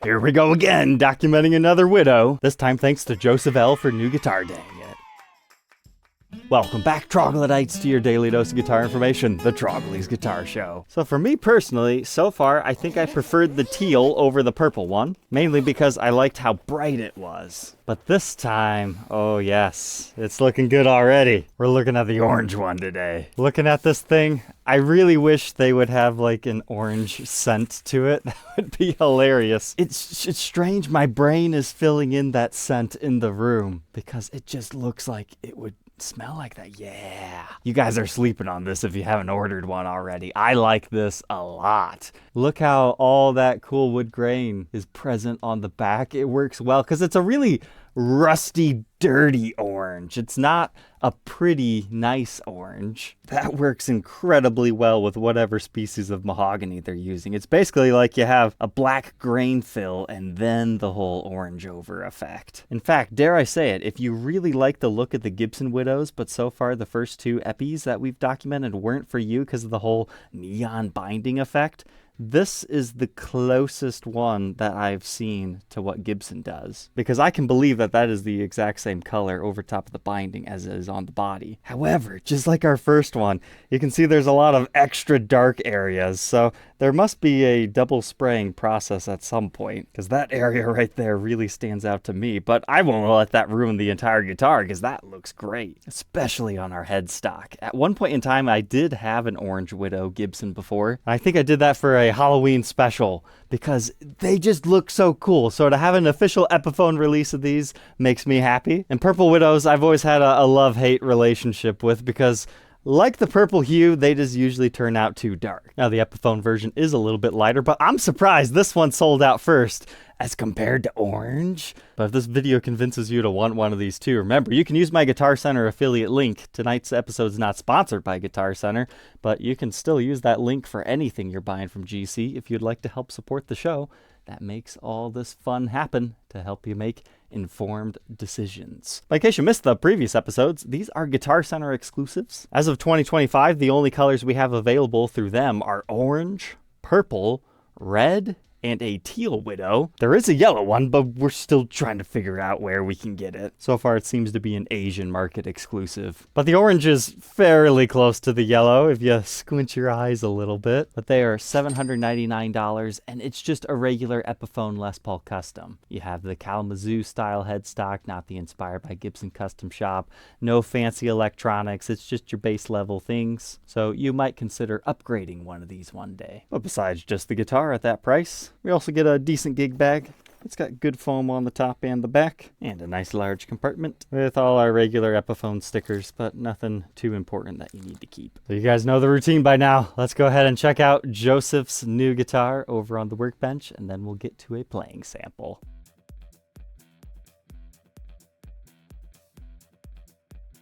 Here we go again, documenting another widow. This time thanks to Joseph L. for new guitar, dang it. Welcome back, troglodytes, to your daily dose of guitar information, the Trogly's Guitar Show. So for me personally, so far, I think I preferred the teal over the purple one, mainly because I liked how bright it was. But this time, oh yes, it's looking good already. We're looking at the orange one today. Looking at this thing, I really wish they would have like an orange scent to it. That would be hilarious. It's strange my brain is filling in that scent in the room because it just looks like it would smell like that. Yeah. You guys are sleeping on this if you haven't ordered one already. I like this a lot. Look how all that cool wood grain is present on the back. It works well because it's a really rusty, dirty orange. It's not a pretty, nice orange. That works incredibly well with whatever species of mahogany they're using. It's basically like you have a black grain fill and then the whole orange over effect. In fact, dare I say it, if you really like the look of the Gibson Widows, but so far the first two Epis that we've documented weren't for you because of the whole neon binding effect, this is the closest one that I've seen to what Gibson does. Because I can believe that that is the exact same color over top of the binding as it is on the body. However, just like our first one, you can see there's a lot of extra dark areas. So there must be a double spraying process at some point. Because that area right there really stands out to me. But I won't let that ruin the entire guitar because that looks great. Especially on our headstock. At one point in time, I did have an Orange Widow Gibson before. I think I did that for a Halloween special because they just look so cool. So to have an official Epiphone release of these makes me happy. And Purple Widows I've always had a love-hate relationship with because like the purple hue, they just usually turn out too dark. Now the Epiphone version is a little bit lighter, but I'm surprised this one sold out first as compared to orange. But if this video convinces you to want one of these too, remember, you can use my Guitar Center affiliate link. Tonight's episode is not sponsored by Guitar Center, but you can still use that link for anything you're buying from GC if you'd like to help support the show. That makes all this fun happen to help you make informed decisions. But in case you missed the previous episodes, these are Guitar Center exclusives. As of 2025, the only colors we have available through them are orange, purple, red, and a teal widow. There is a yellow one, but we're still trying to figure out where we can get it. So far, it seems to be an Asian market exclusive. But the orange is fairly close to the yellow if you squint your eyes a little bit. But they are $799, and it's just a regular Epiphone Les Paul Custom. You have the Kalamazoo style headstock, not the inspired by Gibson custom shop. No fancy electronics, it's just your base level things. So you might consider upgrading one of these one day. But besides just the guitar at that price, we also get a decent gig bag. It's got good foam on the top and the back, and a nice large compartment with all our regular Epiphone stickers, but nothing too important that you need to keep. So you guys know the routine by now. Let's go ahead and check out Joseph's new guitar over on the Workbench, and then we'll get to a playing sample.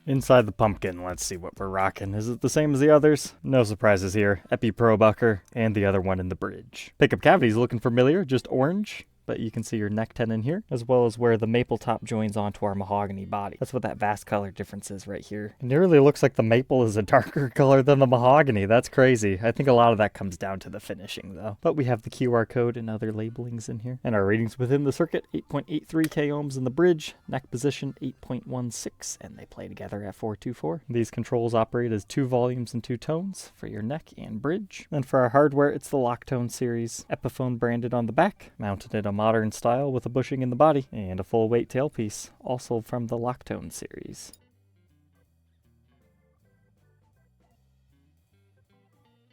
Inside the pumpkin, let's see what we're rocking. Is it the same as the others? No surprises here. Epi Pro Bucker, and the other one in the bridge. Pickup cavity's looking familiar, just orange. But you can see your neck tenon here, as well as where the maple top joins onto our mahogany body. That's what that vast color difference is right here. It really looks like the maple is a darker color than the mahogany. That's crazy. I think a lot of that comes down to the finishing though. But we have the QR code and other labelings in here. And our readings within the circuit, 8.83 k ohms in the bridge, neck position 8.16, and they play together at 424. These controls operate as 2 volumes and 2 tones for your neck and bridge. And for our hardware, it's the Locktone series, Epiphone branded on the back, mounted in a modern style with a bushing in the body, and a full weight tailpiece, also from the Locktone series.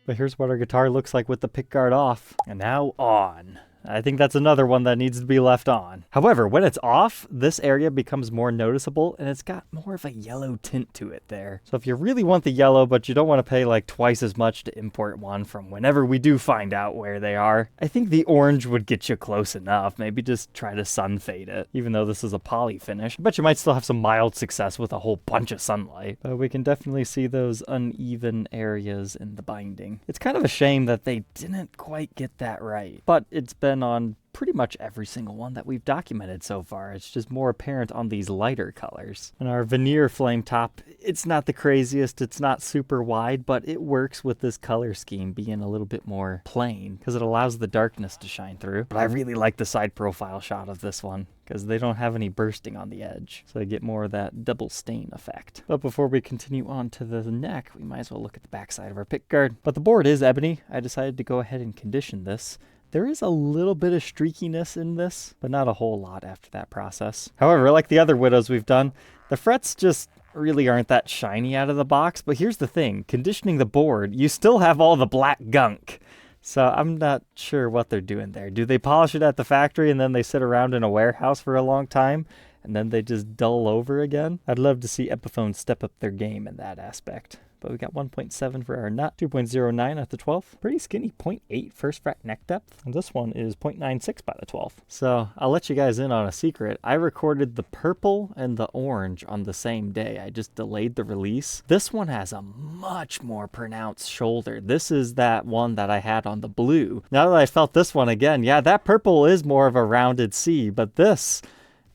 But here's what our guitar looks like with the pickguard off. And now on. I think that's another one that needs to be left on. However, when it's off, this area becomes more noticeable and it's got more of a yellow tint to it there. So if you really want the yellow, but you don't want to pay like twice as much to import one from whenever we do find out where they are, I think the orange would get you close enough. Maybe just try to sun fade it, even though this is a poly finish. I bet you might still have some mild success with a whole bunch of sunlight, but we can definitely see those uneven areas in the binding. It's kind of a shame that they didn't quite get that right, but it's been on pretty much every single one that we've documented so far. It's just more apparent on these lighter colors. And our veneer flame top, it's not the craziest, it's not super wide, but it works with this color scheme being a little bit more plain because it allows the darkness to shine through. But I really like the side profile shot of this one because they don't have any bursting on the edge, so they get more of that double stain effect. But before we continue on to the neck, we might as well look at the backside of our pickguard. But the board is ebony. I decided to go ahead and condition this. There is a little bit of streakiness in this, but not a whole lot after that process. However, like the other Widows we've done, the frets just really aren't that shiny out of the box. But here's the thing, conditioning the board, you still have all the black gunk. So I'm not sure what they're doing there. Do they polish it at the factory and then they sit around in a warehouse for a long time and then they just dull over again? I'd love to see Epiphone step up their game in that aspect. But we got 1.7 for our nut, 2.09 at the 12th. Pretty skinny 0.8 first fret neck depth. And this one is 0.96 by the 12th. So I'll let you guys in on a secret. I recorded the purple and the orange on the same day. I just delayed the release. This one has a much more pronounced shoulder. This is that one that I had on the blue. Now that I felt this one again, yeah, that purple is more of a rounded C, but this,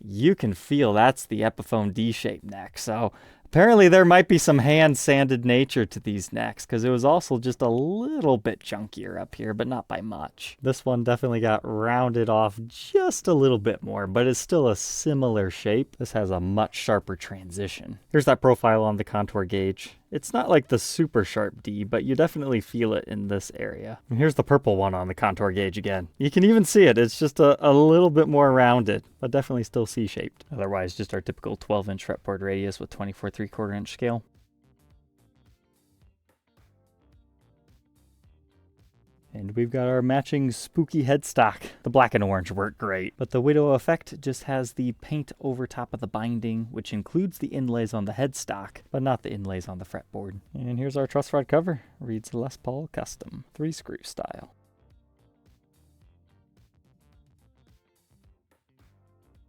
you can feel that's the Epiphone D-shaped neck. So apparently there might be some hand-sanded nature to these necks, because it was also just a little bit chunkier up here, but not by much. This one definitely got rounded off just a little bit more, but it's still a similar shape. This has a much sharper transition. Here's that profile on the contour gauge. It's not like the super sharp D, but you definitely feel it in this area. And here's the purple one on the contour gauge again. You can even see it. It's just a little bit more rounded, but definitely still C-shaped. Otherwise, just our typical 12-inch fretboard radius with 24 3/4-inch scale. And we've got our matching spooky headstock. The black and orange work great, but the Widow effect just has the paint over top of the binding, which includes the inlays on the headstock, but not the inlays on the fretboard. And here's our truss rod cover. Reads Les Paul Custom, 3-screw style.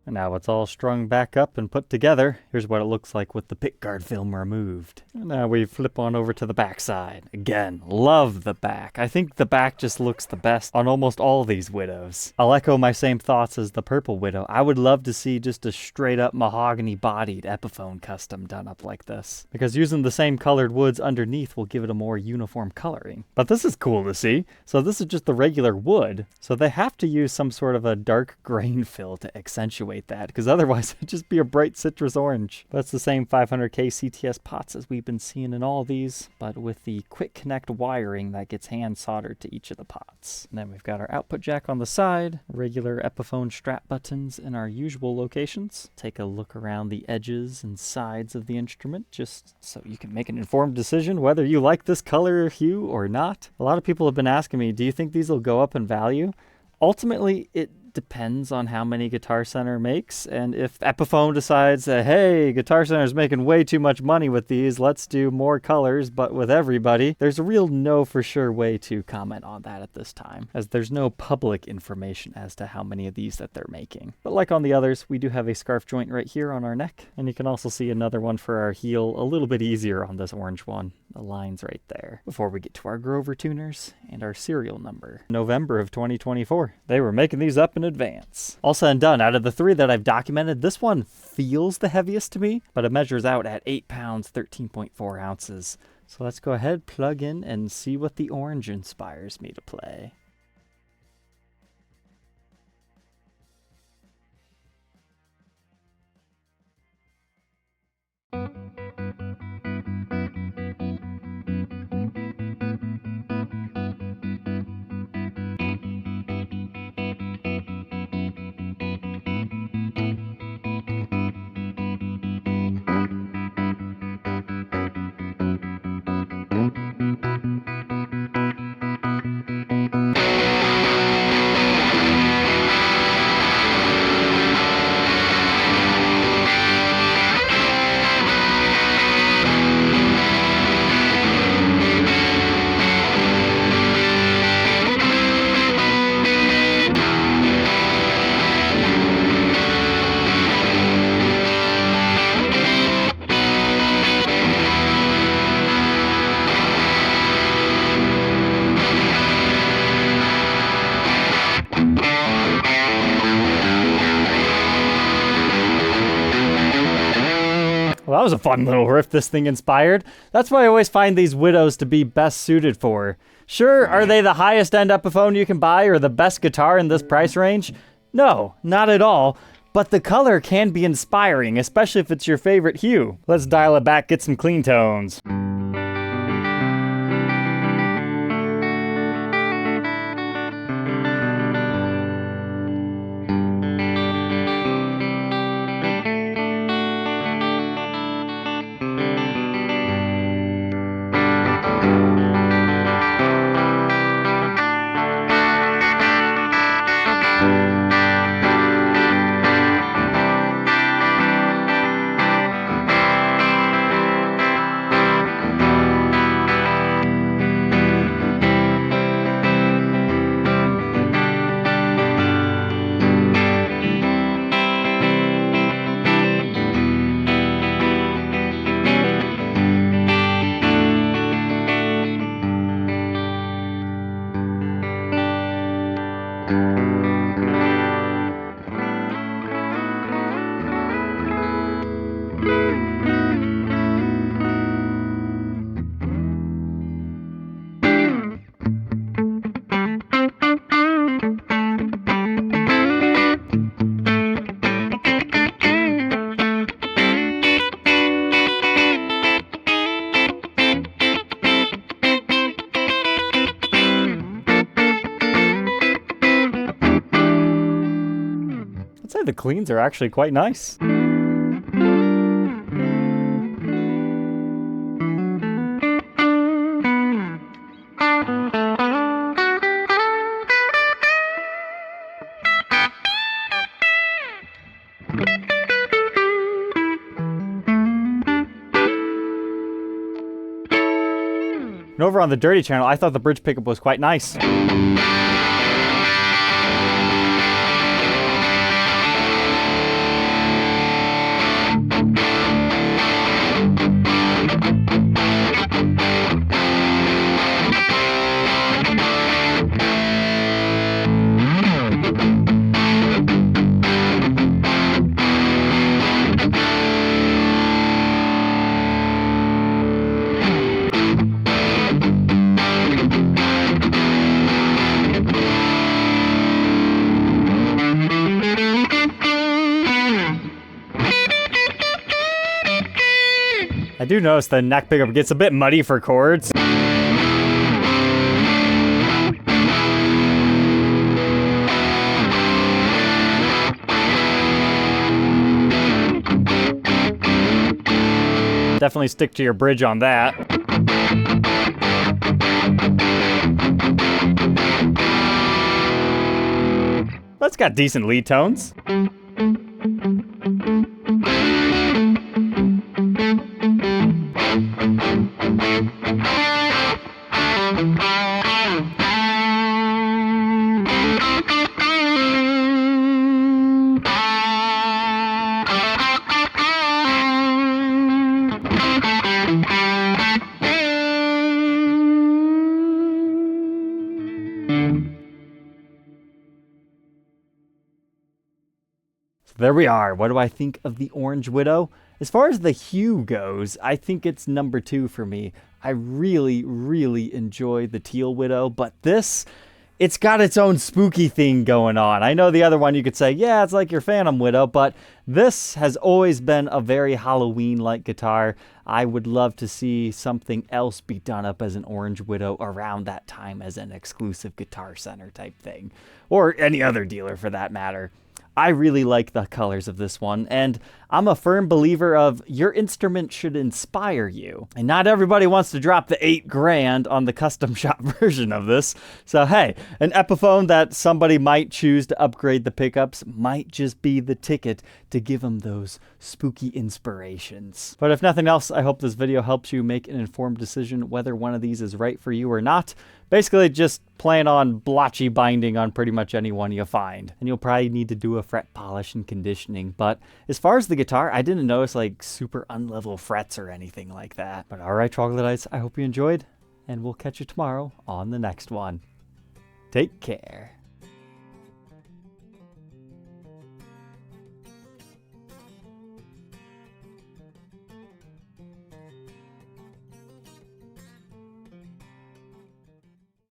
And now it's all strung back up and put together. Here's what it looks like with the pickguard film removed. And now we flip on over to the back side. Again, love the back. I think the back just looks the best on almost all these Widows. I'll echo my same thoughts as the purple Widow. I would love to see just a straight up mahogany bodied Epiphone custom done up like this, because using the same colored woods underneath will give it a more uniform coloring. But this is cool to see. So this is just the regular wood. So they have to use some sort of a dark grain fill to accentuate that, because otherwise it'd just be a bright citrus orange. That's the same 500K CTS pots as we've been seeing in all these, but with the quick connect wiring that gets hand soldered to each of the pots. And then we've got our output jack on the side, regular Epiphone strap buttons in our usual locations. Take a look around the edges and sides of the instrument just so you can make an informed decision whether you like this color hue or not. A lot of people have been asking me, do you think these will go up in value? Ultimately, it depends on how many Guitar Center makes, and if Epiphone decides that, hey, Guitar Center is making way too much money with these, let's do more colors but with everybody, there's a real no for sure way to comment on that at this time, as there's no public information as to how many of these that they're making. But like on the others, we do have a scarf joint right here on our neck, and you can also see another one for our heel, a little bit easier on this orange one. The line's right there. Before we get to our Grover tuners and our serial number. November of 2024. They were making these up in advance. All said and done, out of the 3 that I've documented, this one feels the heaviest to me, but it measures out at 8 pounds, 13.4 ounces. So let's go ahead, plug in, and see what the orange inspires me to play. that was a fun little riff this thing inspired. That's what I always find these Widows to be best suited for. Sure, are they the highest end Epiphone you can buy or the best guitar in this price range? No, not at all. But the color can be inspiring, especially if it's your favorite hue. Let's dial it back, get some clean tones. I'd say the cleans are actually quite nice. And over on the dirty channel, I thought the bridge pickup was quite nice. I do notice the neck pickup gets a bit muddy for chords. Definitely stick to your bridge on that. That's got decent lead tones. There we are. What do I think of the Orange Widow? As far as the hue goes, I think it's number 2 for me. I really, really enjoy the Teal Widow, but this, it's got its own spooky thing going on. I know the other one you could say, yeah, it's like your Phantom Widow, but this has always been a very Halloween-like guitar. I would love to see something else be done up as an Orange Widow around that time as an exclusive Guitar Center type thing, or any other dealer for that matter. I really like the colors of this one, and I'm a firm believer of your instrument should inspire you. And not everybody wants to drop the $8,000 on the custom shop version of this. So hey, an Epiphone that somebody might choose to upgrade the pickups might just be the ticket to give them those spooky inspirations. But if nothing else, I hope this video helps you make an informed decision whether one of these is right for you or not. Basically, just plan on blotchy binding on pretty much any one you find. And you'll probably need to do a fret polish and conditioning. But as far as the guitar, I didn't notice like super unlevel frets or anything like that. But alright, Troglodytes, I hope you enjoyed. And we'll catch you tomorrow on the next one. Take care.